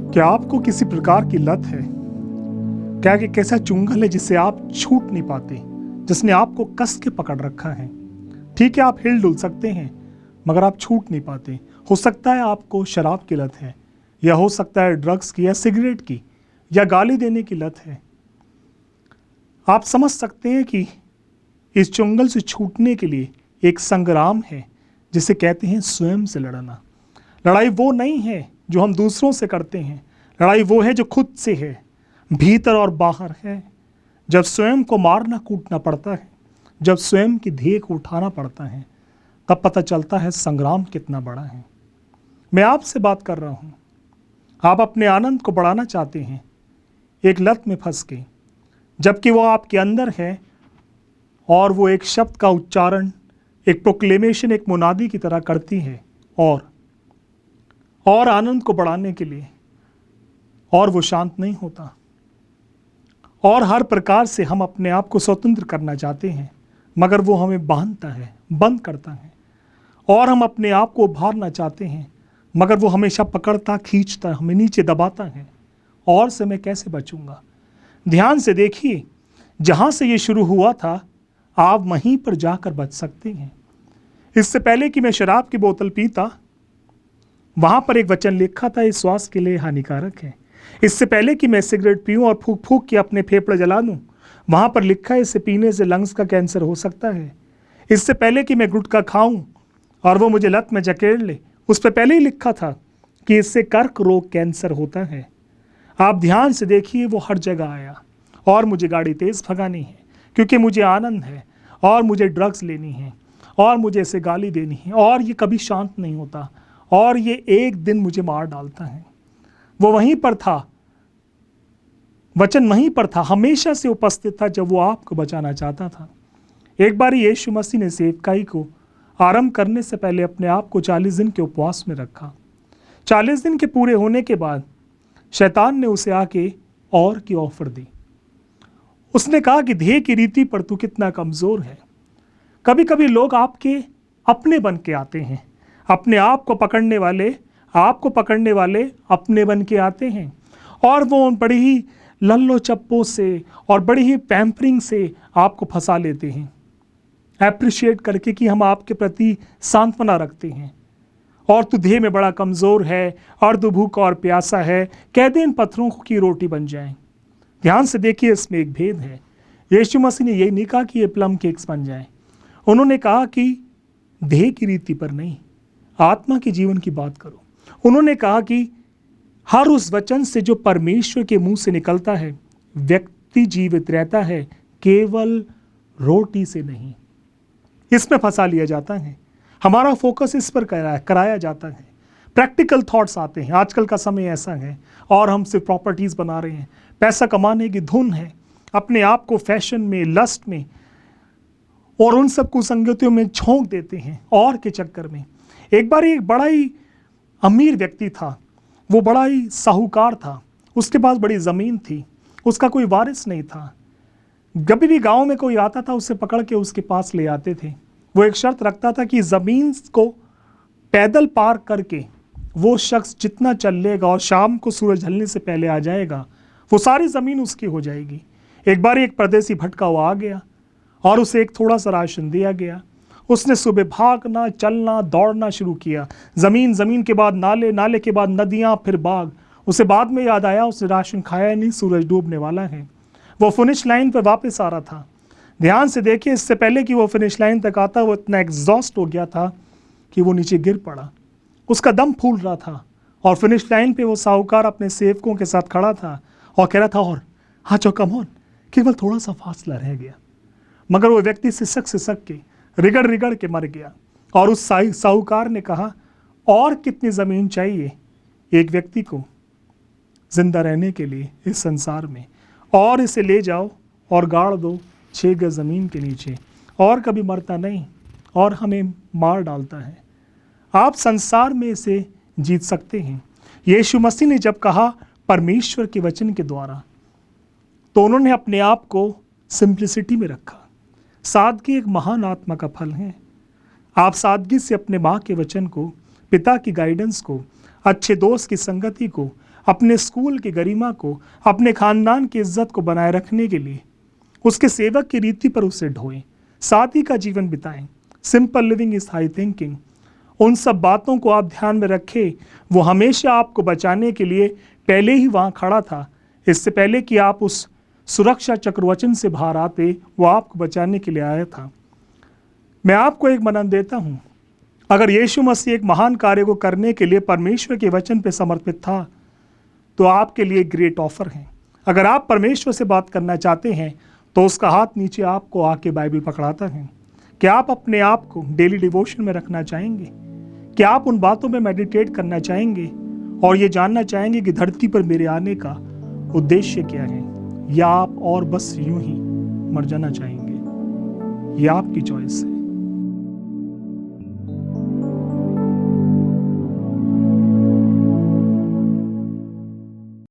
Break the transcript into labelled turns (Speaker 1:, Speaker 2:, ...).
Speaker 1: क्या आपको किसी प्रकार की लत है? क्या एक ऐसा चुंगल है जिससे आप छूट नहीं पाते, जिसने आपको कस के पकड़ रखा है? ठीक है, आप हिल डुल सकते हैं मगर आप छूट नहीं पाते। हो सकता है आपको शराब की लत है, या हो सकता है ड्रग्स की, या सिगरेट की, या गाली देने की लत है। आप समझ सकते हैं कि इस चुंगल से छूटने के लिए एक संग्राम है जिसे कहते हैं स्वयं से लड़ना। लड़ाई वो नहीं है जो हम दूसरों से करते हैं, लड़ाई वो है जो खुद से है, भीतर और बाहर है। जब स्वयं को मारना कूटना पड़ता है, जब स्वयं की ध्येय को उठाना पड़ता है, तब पता चलता है संग्राम कितना बड़ा है। मैं आपसे बात कर रहा हूं, आप अपने आनंद को बढ़ाना चाहते हैं एक लत में फंस के, जबकि वो आपके अंदर है और वो एक शब्द का उच्चारण, एक प्रोक्लेमेशन, एक मुनादी की तरह करती है और आनंद को बढ़ाने के लिए, और वो शांत नहीं होता। और हर प्रकार से हम अपने आप को स्वतंत्र करना चाहते हैं, मगर वो हमें बांधता है, बंद करता है। और हम अपने आप को उभारना चाहते हैं, मगर वो हमेशा पकड़ता, खींचता, हमें नीचे दबाता है। और से मैं कैसे बचूंगा? ध्यान से देखिए, जहां से ये शुरू हुआ था, आप वहीं पर जाकर बच सकते हैं। इससे पहले कि मैं शराब की बोतल पीता, वहां पर एक वचन लिखा था, ये स्वास्थ्य के लिए हानिकारक है। इससे पहले कि मैं सिगरेट पीऊं और फूंक फूंक के अपने फेफड़े जला दूं, वहां पर लिखा है इसे पीने से लंग्स का कैंसर हो सकता है। इससे पहले कि मैं गुटखा खाऊं और वो मुझे लत में जकेड़ ले, उस पर पहले ही लिखा था कि इससे कर्क रोग कैंसर होता है। आप ध्यान से देखिए, वो हर जगह आया। और मुझे गाड़ी तेज भगानी है क्योंकि मुझे आनंद है, और मुझे ड्रग्स लेनी है, और मुझे इसे गाली देनी है, और ये कभी शांत नहीं होता, और ये एक दिन मुझे मार डालता है। वो वहीं पर था, वचन वहीं पर था, हमेशा से उपस्थित था जब वो आपको बचाना चाहता था। एक बार यीशु मसीह ने सेवकाई को आरंभ करने से पहले अपने आप को 40 दिन के उपवास में रखा। 40 दिन के पूरे होने के बाद शैतान ने उसे आके और की ऑफर दी। उसने कहा कि ध्येय की रीति पर तू कितना कमजोर है। कभी कभी लोग आपके अपने बन के आते हैं, अपने आप को पकड़ने वाले, आपको पकड़ने वाले अपने बन के आते हैं, और वो बड़ी ही लल्लो चप्पो से और बड़ी ही पैम्परिंग से आपको फंसा लेते हैं, एप्रिशिएट करके कि हम आपके प्रति सांत्वना रखते हैं, और तू ध्येय में बड़ा कमजोर है, और तू भूखा और प्यासा है, कह दे इन पत्थरों की रोटी बन जाए। ध्यान से देखिए, इसमें एक भेद है। यीशु मसीह ने यही नहीं कहा कि ये प्लम केक्स बन जाए। उन्होंने कहा कि ध्येय की रीति पर नहीं, आत्मा के जीवन की बात करो। उन्होंने कहा कि हर उस वचन से जो परमेश्वर के मुंह से निकलता है, व्यक्ति जीवित रहता है, केवल रोटी से नहीं। इसमें फंसा लिया जाता है, हमारा फोकस इस पर कराया जाता है, प्रैक्टिकल थॉट्स आते हैं। आजकल का समय ऐसा है, और हम सिर्फ प्रॉपर्टीज बना रहे हैं, पैसा कमाने की धुन है, अपने आप को फैशन में, लस्ट में और उन सब कुसंगतियों में झोंक देते हैं। और के चक्कर में एक बार एक बड़ा ही अमीर व्यक्ति था, वो बड़ा ही साहूकार था, उसके पास बड़ी ज़मीन थी, उसका कोई वारिस नहीं था। जब भी गांव में कोई आता था, उसे पकड़ के उसके पास ले आते थे। वो एक शर्त रखता था कि ज़मीन को पैदल पार करके वो शख्स जितना चल लेगा और शाम को सूरज ढलने से पहले आ जाएगा, वो सारी ज़मीन उसकी हो जाएगी। एक बार एक परदेसी भटका हुआ आ गया और उसे एक थोड़ा सा राशन दिया गया। उसने सुबह भागना, चलना, दौड़ना शुरू किया। ज़मीन के बाद नाले, नाले के बाद नदियाँ, फिर बाग। उसे बाद में याद आया उसने राशन खाया नहीं, सूरज डूबने वाला है। वो फिनिश लाइन पर वापस आ रहा था। ध्यान से देखिए, इससे पहले कि वो फिनिश लाइन तक आता, वो इतना एग्जॉस्ट हो गया था कि वो नीचे गिर पड़ा। उसका दम फूल रहा था, और फिनिश लाइन पे वो साहूकार अपने सेवकों के साथ खड़ा था और कह रहा था, और हाँ चो कम ऑन, केवल थोड़ा सा फासला रह गया। मगर वो व्यक्ति सिसक के, रिगड़ के मर गया। और उस साहूकार ने कहा, और कितनी ज़मीन चाहिए एक व्यक्ति को जिंदा रहने के लिए इस संसार में, और इसे ले जाओ और गाड़ दो 6 गज ज़मीन के नीचे, और कभी मरता नहीं और हमें मार डालता है। आप संसार में इसे जीत सकते हैं। यीशु मसीह ने जब कहा परमेश्वर के वचन के द्वारा, तो उन्होंने अपने आप को सिंप्लिसिटी में रखा। सादगी एक महान आत्मा का फल है। आप सादगी से अपने माँ के वचन को, पिता की गाइडेंस को, अच्छे दोस्त की संगति को, अपने स्कूल की गरिमा को, अपने खानदान की इज्जत को बनाए रखने के लिए उसके सेवक की रीति पर उसे ढोएं, सादगी का जीवन बिताएं। Simple living is high thinking. उन सब बातों को आप ध्यान में रखें। वो हमेशा आपको बचाने के लिए पहले ही वहां खड़ा था। इससे पहले कि आप उस सुरक्षा चक्रवचन से बाहर आते, वो आपको बचाने के लिए आया था। मैं आपको एक मनन देता हूं, अगर यीशु मसीह एक महान कार्य को करने के लिए परमेश्वर के वचन पर समर्पित था, तो आपके लिए ग्रेट ऑफर है। अगर आप परमेश्वर से बात करना चाहते हैं तो उसका हाथ नीचे आपको आके बाइबल पकड़ाता है। क्या आप अपने आप को डेली डिवोशन में रखना चाहेंगे? क्या आप उन बातों में मेडिटेट करना चाहेंगे और ये जानना चाहेंगे कि धरती पर मेरे आने का उद्देश्य क्या है, या आप और बस यूं ही मर जाना चाहेंगे? यह आपकी चॉइस है।